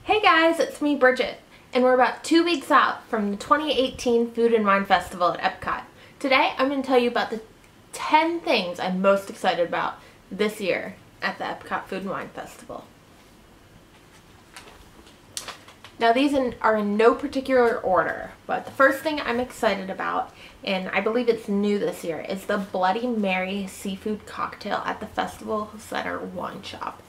Hey guys, it's me, Bridget, and we're about 2 weeks out from the 2018 Food and Wine Festival at Epcot. Today, I'm going to tell you about the 10 things I'm most excited about this year at the Epcot Food and Wine Festival. Now, these are in no particular order, but the first thing I'm excited about, and I believe it's new this year, is the Bloody Mary seafood cocktail at the Festival Center Wine Shop.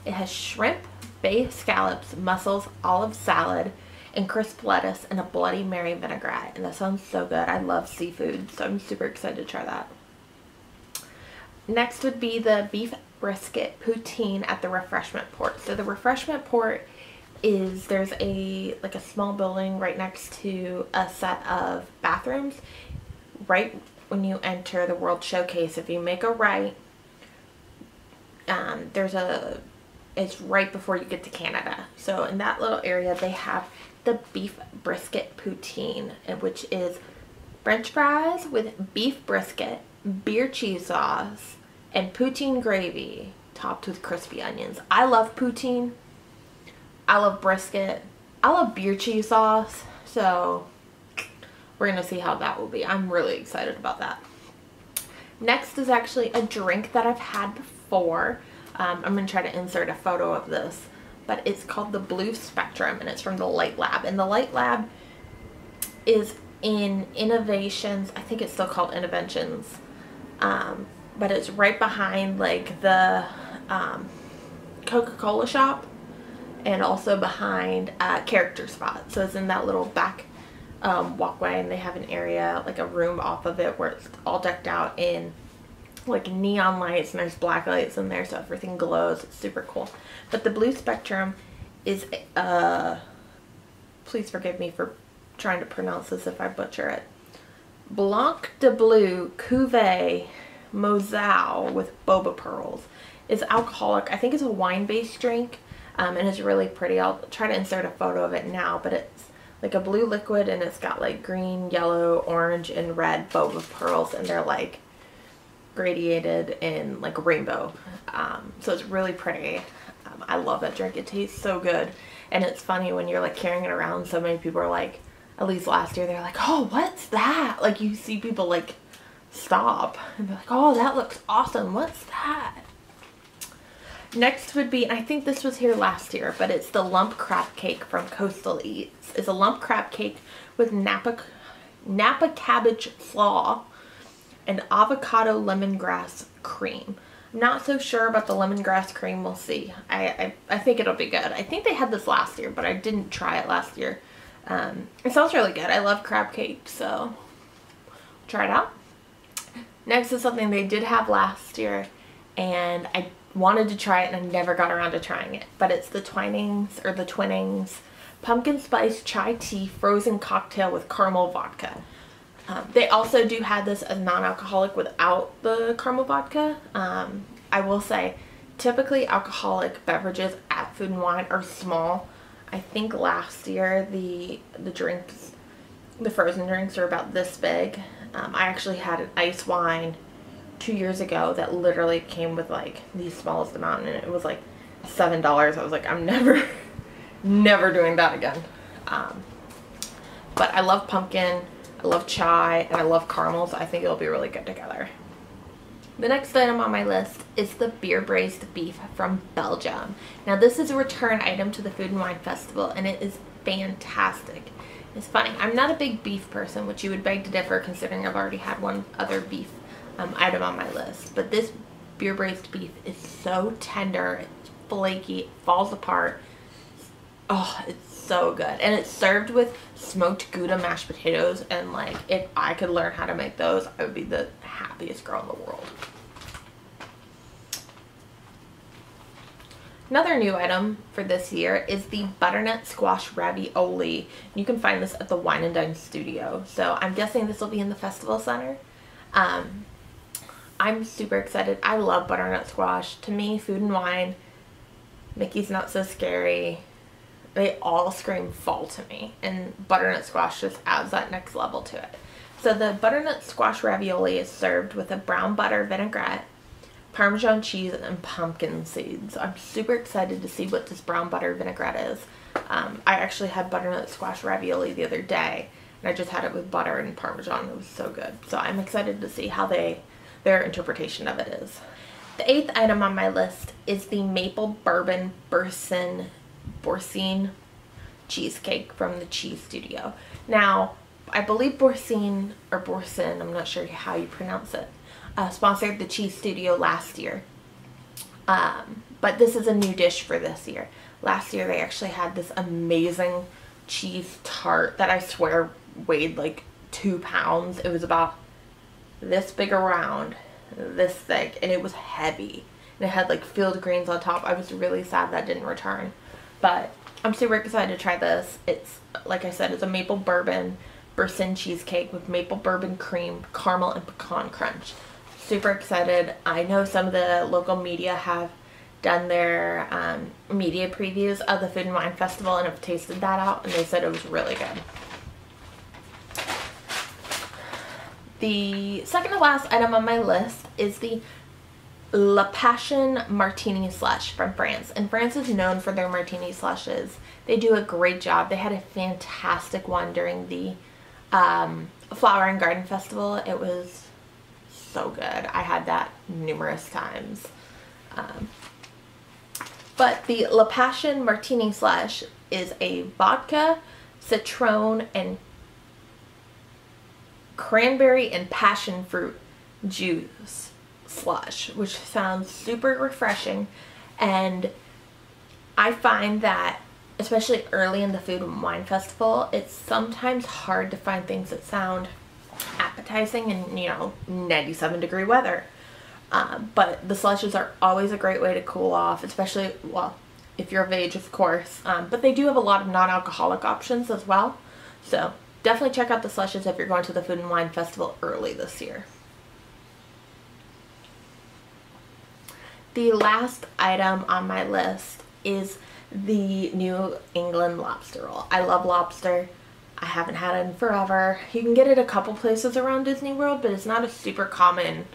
It has shrimp, bay scallops, mussels, olive salad, and crisp lettuce, and a Bloody Mary vinaigrette. And that sounds so good. I love seafood, so I'm super excited to try that. Next would be the beef brisket poutine at the refreshment port. So the refreshment port is, there's a small building right next to a set of bathrooms. Right when you enter the World Showcase, if you make a right, it's right before you get to Canada. So in that little area, they have the beef brisket poutine, which is French fries with beef brisket, beer cheese sauce, and poutine gravy topped with crispy onions. I love poutine. I love brisket. I love beer cheese sauce. So we're going to see how that will be. I'm really excited about that. Next is actually a drink that I've had before. I'm going to try to insert a photo of this, but it's called the Blue Spectrum, and it's from the Light Lab. And the Light Lab is in Innovations. I think it's still called Innovations, but it's right behind like the Coca-Cola shop, and also behind Character Spot. So it's in that little back walkway, and they have an area, like a room off of it, where it's all decked out in like neon lights, and there's black lights in there, so everything glows. It's super cool. But the Blue Spectrum is please forgive me for trying to pronounce this if I butcher it, Blanc de Blanc Cuvée Moselle with boba pearls. It's alcoholic. I think it's a wine-based drink, and it's really pretty. I'll try to insert a photo of it now, but it's like a blue liquid, and it's got like green, yellow, orange, and red boba pearls, and they're like gradiated in like rainbow. So it's really pretty. I love that drink. It tastes so good. And it's funny when you're like carrying it around, so many people are like, at least last year, they're like, oh, what's that? Like you see people like stop and be like, oh, that looks awesome. What's that? Next would be, and I think this was here last year, but it's the lump crab cake from Coastal Eats. It's a lump crab cake with Napa cabbage slaw and avocado lemongrass cream. I'm not so sure about the lemongrass cream. We'll see. I think it'll be good. I think they had this last year, but I didn't try it last year. It sounds really good. I love crab cake, so try it out. Next is something they did have last year, and I wanted to try it and I never got around to trying it, but it's the Twinings pumpkin spice chai tea frozen cocktail with caramel vodka. They also do have this as non-alcoholic without the caramel vodka. I will say, typically alcoholic beverages at Food and Wine are small. I think last year the frozen drinks are about this big. I actually had an ice wine 2 years ago that literally came with like the smallest amount, and it was like $7. I was like, I'm never doing that again. But I love pumpkin, I love chai, and I love caramel, so I think it'll be really good together. The next item on my list is the beer braised beef from Belgium. Now this is a return item to the Food and Wine Festival, and it is fantastic. It's funny, I'm not a big beef person, which you would beg to differ considering I've already had one other beef item on my list. But this beer braised beef is so tender, it's flaky, it falls apart. Oh, it's so good. And it's served with smoked Gouda mashed potatoes, and like if I could learn how to make those, I would be the happiest girl in the world. Another new item for this year is the Butternut Squash Ravioli. You can find this at the Wine and Dine Studio. So I'm guessing this will be in the Festival Center. I'm super excited. I love butternut squash. To me, Food and Wine, Mickey's Not So Scary, they all scream fall to me, and butternut squash just adds that next level to it. So the butternut squash ravioli is served with a brown butter vinaigrette, Parmesan cheese and pumpkin seeds. I'm super excited to see what this brown butter vinaigrette is. I actually had butternut squash ravioli the other day, and I just had it with butter and Parmesan. It was so good. So I'm excited to see how their interpretation of it is. The 8th item on my list is the maple bourbon Boursin cheesecake from the Cheese Studio. Now, I believe Boursin, I'm not sure how you pronounce it, sponsored the Cheese Studio last year. But this is a new dish for this year. Last year they actually had this amazing cheese tart that I swear weighed like 2 pounds. It was about this big around, this thick, and it was heavy. And it had like filled greens on top. I was really sad that didn't return. But I'm super excited to try this. It's, like I said, it's a maple bourbon Boursin cheesecake with maple bourbon cream, caramel, and pecan crunch. Super excited. I know some of the local media have done their media previews of the Food and Wine Festival and have tasted that out, and they said it was really good. The second to last item on my list is the La Passion Martini Slush from France. And France is known for their martini slushes. They do a great job. They had a fantastic one during the Flower and Garden Festival. It was so good. I had that numerous times. But the La Passion Martini Slush is a vodka, citron, and cranberry and passion fruit juice slush, which sounds super refreshing. And I find that, especially early in the Food and Wine Festival, it's sometimes hard to find things that sound appetizing in, you know, 97-degree weather. But the slushes are always a great way to cool off, especially, well, if you're of age, of course. But they do have a lot of non-alcoholic options as well. So definitely check out the slushes if you're going to the Food and Wine Festival early this year. The last item on my list is the New England lobster roll. I love lobster. I haven't had it in forever. You can get it a couple places around Disney World, but it's not a super common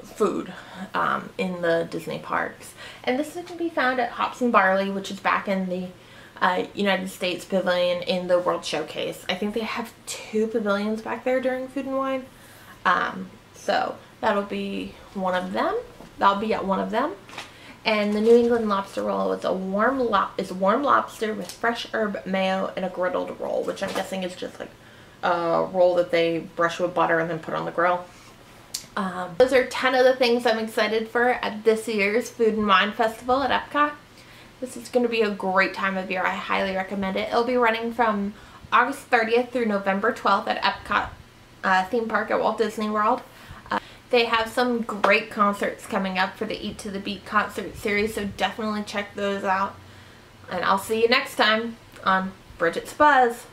food in the Disney parks. And this can be found at Hops and Barley, which is back in the United States Pavilion in the World Showcase. I think they have 2 pavilions back there during Food and Wine. So that'll be one of them. That'll be at one of them. And the New England lobster roll is a warm lobster with fresh herb mayo and a griddled roll, which I'm guessing is just like a roll that they brush with butter and then put on the grill. Those are 10 of the things I'm excited for at this year's Food and Wine Festival at Epcot. This is going to be a great time of year. I highly recommend it. It'll be running from August 30th through November 12th at Epcot theme park at Walt Disney World. They have some great concerts coming up for the Eat to the Beat concert series, so definitely check those out. And I'll see you next time on Bridgette's Buzz.